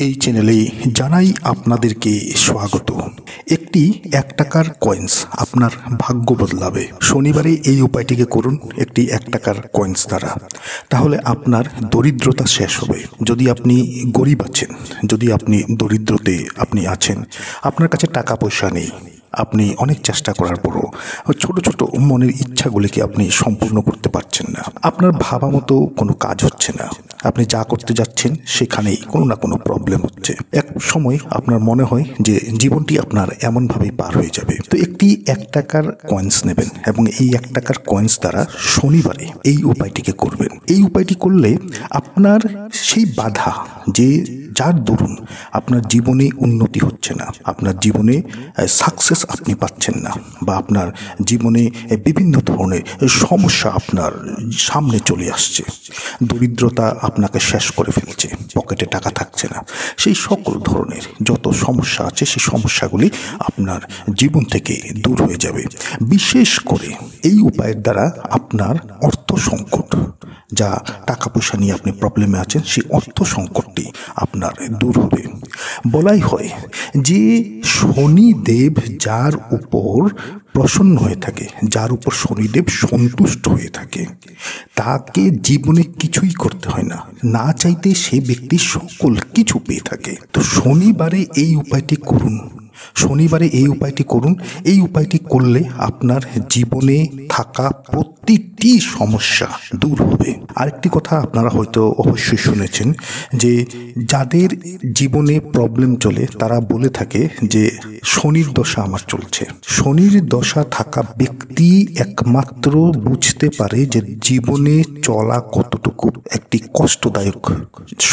এই চ্যানেলে জানাই আপনাদেরকে স্বাগত। একটি 1 টাকার কয়েন্স আপনার ভাগ্য বদলাবে। শনিবারে এই উপায়টিকে করুন একটি 1 টাকার কয়েন্স দ্বারা, তাহলে আপনার দরিদ্রতা শেষ হবে। যদি আপনি গরিব আছেন, যদি আপনি দরিদ্রতে আপনি আছেন, আপনার কাছে টাকা পয়সা নেই, আপনি অনেক চেষ্টা করার পরও ছোট ছোট মনের ইচ্ছাগুলিকে আপনি সম্পূর্ণ করতে পারছেন না, আপনার ভাবা মতো কোনো কাজ হচ্ছে না, আপনি যা করতে যাচ্ছেন সেখানেই কোনো না কোনো প্রবলেম হচ্ছে। এক সময় আপনার মনে হয় যে জীবনটি আপনার এমনভাবেই পার হয়ে যাবে। তো একটি 1 টাকার কয়েন্স নেবেন এবং এই 1 টাকার কয়েন্স দ্বারা শনিবারে এই উপায়টিকে করবেন। এই উপায়টি করলে আপনার সেই বাধা, যার দরুন আপনার জীবনে উন্নতি হচ্ছে না, আপনার জীবনে সাকসেস আপনি পাচ্ছেন না, বা আপনার জীবনে বিভিন্ন ধরনের সমস্যা আপনার সামনে চলে আসছে, দরিদ্রতা আপনাকে শেষ করে ফেলছে, পকেটে টাকা থাকছে না, সেই সকল ধরনের যত সমস্যা আছে সেই সমস্যাগুলি আপনার জীবন থেকে দূর হয়ে যাবে। বিশেষ করে এই উপায়ের দ্বারা আপনার অর্থ সংকট, যা টাকা পয়সা নিয়ে আপনি প্রবলেমে আছেন, সেই অর্থ সংকটটি আপনার দূর হবে। বলাই হয় যে শনিদেব যার উপর প্রসন্ন হয়ে থাকে, যার উপর শনিদেব সন্তুষ্ট হয়ে থাকে, তাকে জীবনে কিছুই করতে হয় না, না চাইতে সে ব্যক্তি সকল কিছু পেয়ে থাকে। তো শনিবারে এই উপায়টি করুন, শনিবারে এই উপায়টি করুন। এই উপায়টি করলে আপনার জীবনে থাকা প্রতিটি সমস্যা দূর হবে। আরেকটি কথা আপনারা হয়তো অবশ্যই শুনেছেন যে যাদের জীবনে প্রবলেম চলে তারা বলে থাকে যে শনির দশা আমার চলছে। শনির দশা থাকা ব্যক্তি একমাত্র বুঝতে পারে যে জীবনে চলা কতটুকু একটি কষ্টদায়ক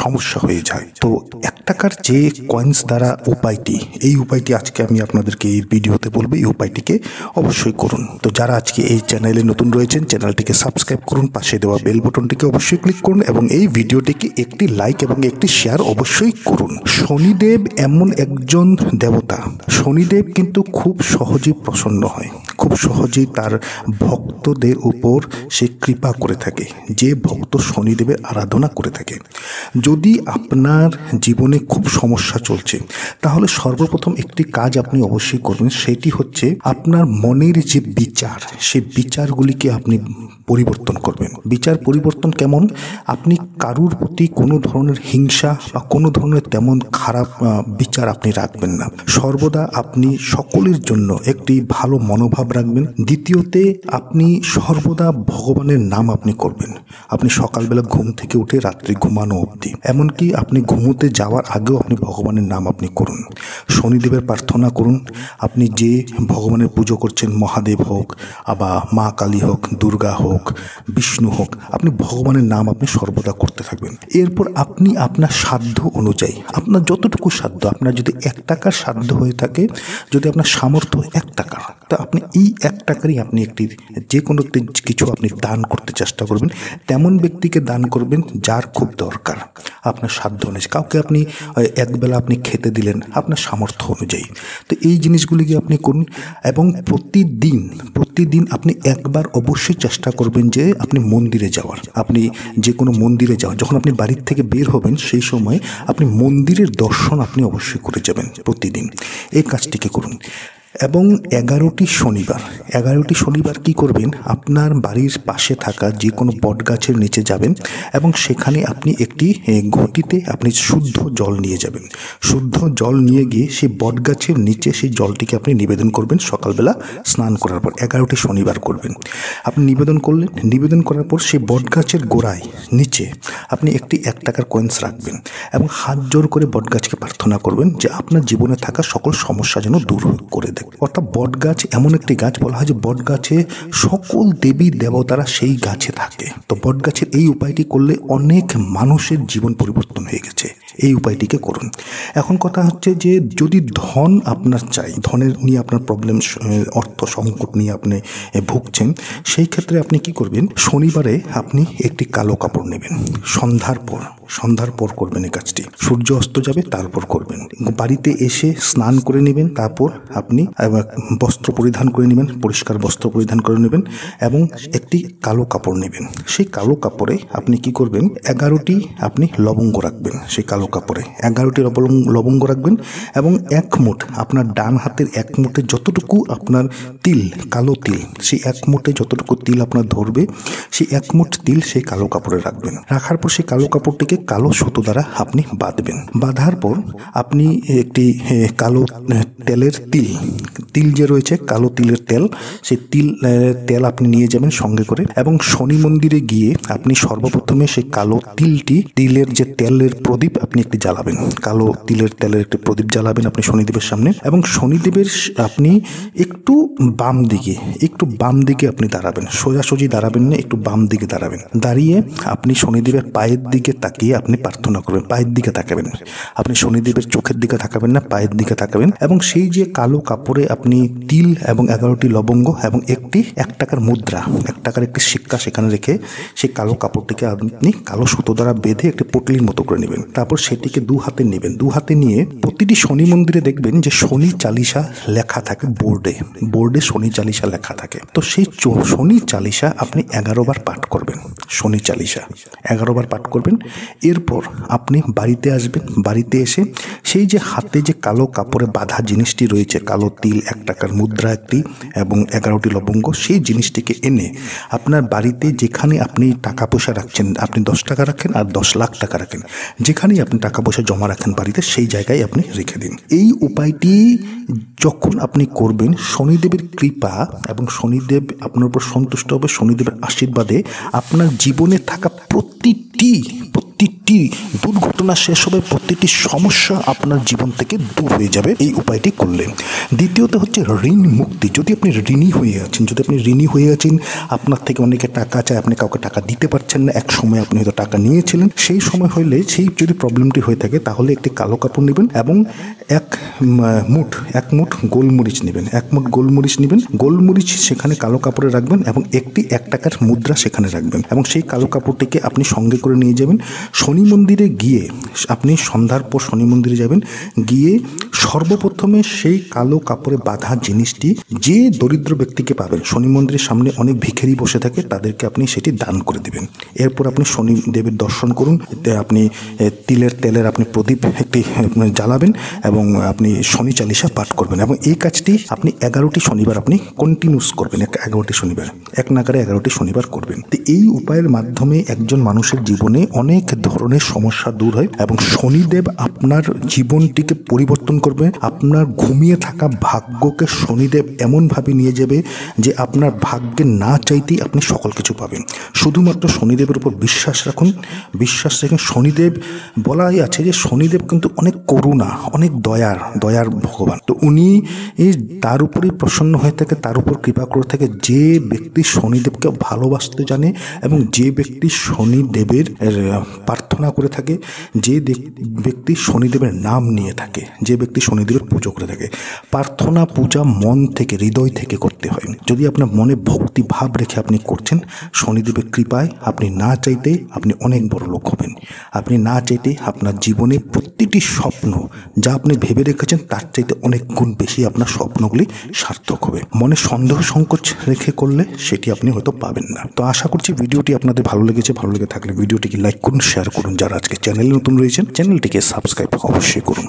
সমস্যা হয়ে যায়। তো 1 টাকার যে কয়েন্স দ্বারা উপায়টি, এই উপায়টি আজকে আমি আপনাদেরকে এই ভিডিওতে বলবো। এই উপায়টিকে অবশ্যই করুন। তো যারা আজকে এই চ্যানেলে নতুন রয়েছেন, চ্যানেলটিকে সাবস্ক্রাইব করুন, পাশে দেওয়া বেল বাটনটিকে অবশ্যই ক্লিক করুন এবং এই ভিডিওটিকে একটি লাইক এবং একটি শেয়ার অবশ্যই করুন। শনিদেব এমন একজন দেবতা, শনিদেব কিন্তু খুব সহজেই প্রসন্ন হয়, খুব সহজেই তার ভক্তদের উপর সে কৃপা করে থাকে, যে ভক্ত শনিদেবের আরাধনা করে থাকে। যদি আপনার জীবনে খুব সমস্যা চলছে, তাহলে সর্বপ্রথম একটি কাজ আপনি অবশ্যই করবেন, সেটি হচ্ছে আপনার মনের যে বিচার, সেই বিচারগুলিকে আপনি পরিবর্তন করবেন। বিচার পরিবর্তন কেমন? আপনি কারুর প্রতি কোনো ধরনের হিংসা বা কোনো ধরনের তেমন খারাপ বিচার আপনি রাখবেন না। সর্বদা আপনি সকলের জন্য একটি ভালো মনোভাব রাখবেন। দ্বিতীয়তে, আপনি সর্বদা ভগবানের নাম আপনি করবেন। আপনি সকালবেলা ঘুম থেকে উঠে রাত্রি ঘুমানো অবধি, এমনকি আপনি ঘুমোতে যাওয়ার আগেও আপনি ভগবানের নাম আপনি করুন, শনিদেবের প্রার্থনা করুন। আপনি যে ভগবানের পুজো করছেন, মহাদেব হোক, আবার মা কালী হোক, দুর্গা হোক, বিষ্ণু হোক, আপনি ভগবানের নাম আপনি সর্বদা করতে থাকবেন। এরপর আপনি আপনার সাধ্য অনুযায়ী, আপনার যতটুকু সাধ্য, আপনার যদি 1 টাকার সাধ্য হয়ে থাকে, যদি আপনার সামর্থ্য 1 টাকা, তা আপনি এই 1 টাকারই আপনি একটি যে কোনো কিছু আপনি দান করতে চেষ্টা করবেন। তেমন ব্যক্তিকে দান করবেন যার খুব দরকার, আপনার সাধ্য অনুযায়ী। কাউকে আপনি একবেলা আপনি খেতে দিলেন আপনার সামর্থ্য অনুযায়ী। তো এই জিনিসগুলিকে আপনি করুন এবং প্রতিদিন আপনি একবার অবশ্যই চেষ্টা করবেন যে আপনি মন্দিরে যাওয়ার, আপনি যে কোনো মন্দিরে যাওয়ার। যখন আপনি বাড়ির থেকে বের হবেন সেই সময় আপনি মন্দিরের দর্শন আপনি অবশ্যই করে যাবেন প্রতিদিন। এই কাজটিকে করুন। এবং 11টি শনিবার কি করবেন, আপনার বাড়ির পাশে থাকা যে কোনো বট গাছের নিচে যাবেন এবং সেখানে আপনি একটি ঘটিতে আপনি শুদ্ধ জল নিয়ে যাবেন। শুদ্ধ জল নিয়ে গিয়ে সেই বট গাছের নিচে সেই জলটিকে আপনি নিবেদন করবেন সকালবেলা স্নান করার পর। 11টি শনিবার করবেন। আপনি নিবেদন করলেন, নিবেদন করার পর সেই বট গাছের গোড়ায় নিচে আপনি একটি 1 টাকার কয়েন্স রাখবেন এবং হাত জোর করে বট গাছকে প্রার্থনা করবেন যে আপনার জীবনে থাকা সকল সমস্যা যেন দূর করে দেয়। অর্থাৎ বট গাছ এমন একটি গাছ, বলা হয় যে বট গাছে সকল দেবী দেবতারা সেই গাছে থাকে। তো বট গাছের এই উপায়টি করলে অনেক মানুষের জীবন পরিবর্তন হয়ে গেছে। এই উপায়টিকে করুন। এখন কথা হচ্ছে যে যদি ধন আপনার চাই, ধনের নিয়ে আপনার প্রবলেম, অর্থ সংকট নিয়ে আপনি ভুগছেন, সেই ক্ষেত্রে আপনি কি করবেন, শনিবারে আপনি একটি কালো কাপড় নেবেন, সন্ধ্যার পর করবেন এই কাজটি। সূর্য অস্ত যাবে তারপর করবেন। বাড়িতে এসে স্নান করে নেবেন, তারপর আপনি বস্ত্র পরিধান করে নেবেন, পরিষ্কার বস্ত্র পরিধান করে নেবেন এবং একটি কালো কাপড় নেবেন। সেই কালো কাপড়ে আপনি কি করবেন, 11টি আপনি লবঙ্গ রাখবেন সেই কালো কালো কাপড়ে 11টি লবঙ্গ রাখবেন এবং 1 মুঠ আপনার ডান হাতের 1 মুঠে যতটুকু আপনার তিল, কালো তিল, সেই 1 মুঠে যতটুকু তিল আপনার ধরবে সেই 1 মুঠ তিল সেই কালো কাপড়ে রাখবেন। রাখার পর সেই কালো কাপড়টিকে কালো সুতো দ্বারা আপনি বাঁধবেন। বাঁধার পর আপনি একটি কালো তেলের তিল যে রয়েছে, কালো তিলের তেল, সেই তেল আপনি নিয়ে যাবেন সঙ্গে করে এবং শনি মন্দিরে গিয়ে আপনি সর্বপ্রথমে সেই কালো তিলের যে তেলের প্রদীপ আপনি একটি জ্বালাবেন। কালো তিলের তেলের একটি প্রদীপ জ্বালাবেন আপনি শনিদেবের সামনে এবং শনিদেবের আপনি একটু বাম দিকে আপনি দাঁড়াবেন। সোজাসুজি দাঁড়াবেন না, একটু বাম দিকে দাঁড়াবেন। দাঁড়িয়ে আপনি শনিদেবের পায়ের দিকে তাকিয়ে আপনি প্রার্থনা করবেন। পায়ের দিকে তাকাবেন, আপনি শনিদেবের চোখের দিকে তাকাবেন না, পায়ের দিকে তাকাবেন এবং সেই যে কালো কাপড়ে আপনি তিল এবং 11টি লবঙ্গ এবং একটি 1 টাকার মুদ্রা, 1 টাকার একটি সিক্কা সেখানে রেখে সেই কালো কাপড়টিকে আপনি কালো সুতো দ্বারা বেঁধে একটি পটলির মতো করে নেবেন। তারপর সেটিকে 2 হাতে নেবেন। 2 হাতে নিয়ে প্রতিটি শনি মন্দিরে দেখবেন যে শনি চালিসা লেখা থাকে বোর্ডে শনি চালিসা লেখা থাকে। তো সেই শনি চালিসা আপনি 11 বার পাঠ করবেন। শনি চালিসা 11 বার পাঠ করবেন। এরপর আপনি বাড়িতে আসবেন। বাড়িতে এসে সেই যে হাতে যে কালো কাপড়ে বাঁধা জিনিসটি রয়েছে, কালো তিল, 1 টাকার মুদ্রা একটি এবং 11টি লবঙ্গ, সেই জিনিসটিকে এনে আপনার বাড়িতে যেখানে আপনি টাকা পয়সা রাখছেন, আপনি 10 টাকা রাখেন আর 10 লাখ টাকা রাখেন, যেখানেই আপনি টাকা পয়সা জমা রাখেন বাড়িতে, সেই জায়গায় আপনি রেখে দিন। এই উপায়টি যখন আপনি করবেন, শনিদেবের কৃপা এবং শনিদেব আপনার উপর সন্তুষ্ট হবে। শনিদেবের আশীর্বাদে আপনার জীবনে থাকা প্রতিটি দুর্ঘটনা শেষ হবে, প্রতিটি সমস্যা আপনার জীবন থেকে দূর হয়ে যাবে এই উপায়টি করলে। দ্বিতীয়ত হচ্ছে ঋণ মুক্তি। যদি আপনি ঋণী হয়ে আছেন, আপনার থেকে অনেকে টাকা চায়, আপনি কাউকে টাকা দিতে পারছেন না, এক সময় আপনি হয়তো টাকা নিয়েছিলেন, সেই সময় হলে সেই যদি প্রবলেমটি হয়ে থাকে তাহলে একটি কালো কাপড় নেবেন এবং 1 মুঠ গোলমরিচ নেবেন। 1 মুঠ গোলমরিচ নেবেন। গোলমরিচ সেখানে কালো কাপড়ে রাখবেন এবং একটি 1 টাকার মুদ্রা সেখানে রাখবেন এবং সেই কালো কাপড়টিকে আপনি সঙ্গে করে নিয়ে যাবেন। শনি মন্দিরে গিয়ে আপনি সন্ধ্যার পর শনি মন্দিরে যাবেন। গিয়ে সর্বপ্রথমে সেই কালো কাপড়ে বাঁধা জিনিসটি যে দরিদ্র ব্যক্তিকে পাবেন, শনি মন্দিরের সামনে অনেক ভিখারি বসে থাকে, তাদেরকে আপনি সেটি দান করে দেবেন। এরপর আপনি শনিদেবের দর্শন করুন। আপনি তেলের আপনি প্রদীপ একটি জ্বালাবেন এবং আপনি শনি চালিসা পাঠ করবেন এবং এই কাজটি আপনি 11টি শনিবার আপনি কন্টিনিউস করবেন। 11টি শনিবার, 1 নাগারে 11টি শনিবার করবেন। তো এই উপায়ের মাধ্যমে একজন মানুষের জীবনে অনেক ধরনের সমস্যা দূর হয় এবং শনিদেব আপনার জীবনটিকে পরিবর্তন করবে। আপনার ঘুমিয়ে থাকা ভাগ্যকে শনিদেব এমনভাবে নিয়ে যাবে যে আপনার ভাগ্যে না চাইতেই আপনি সকল কিছু পাবেন। শুধুমাত্র শনিদেবের উপর বিশ্বাস রাখুন। শনিদেব বলাই আছে যে শনিদেব কিন্তু অনেক করুণা, অনেক দয়ার ভগবান। তো উনি তার উপরেই প্রসন্ন হয়ে থাকে, তার উপর কৃপা করে থাকে যে ব্যক্তি শনিদেবকে ভালোবাসতে জানে এবং যে ব্যক্তি শনিদেবের প্রার্থনা করে থাকে, যে ব্যক্তি শনিদেবের নাম নিয়ে থাকে, যে ব্যক্তি শনিদেবের পুজো করে থাকে। প্রার্থনা পূজা মন থেকে, হৃদয় থেকে করতে হয়। যদি আপনার মনে ভক্তি ভাব রেখে আপনি করছেন, শনিদেবের কৃপায় আপনি না চাইতে আপনি অনেক বড় লোক হবেন। আপনি না চাইতে আপনার জীবনে প্রতিটি স্বপ্ন যা আপনি ভেবে রেখেছেন তার চাইতে অনেক গুণ বেশি আপনার স্বপ্নগুলি সার্থক হবে। মনে সন্দেহ সংকোচ রেখে করলে সেটি আপনি হয়তো পাবেন না। তো আশা করছি ভিডিওটি আপনাদের ভালো লেগেছে। ভালো লেগে থাকলে ভিডিওটিকে লাইক করুন, শেয়ার করুন। যারা আজকে চ্যানেলে নতুন রয়েছেন, চ্যানেলটিকে সাবস্ক্রাইব অবশ্যই করুন।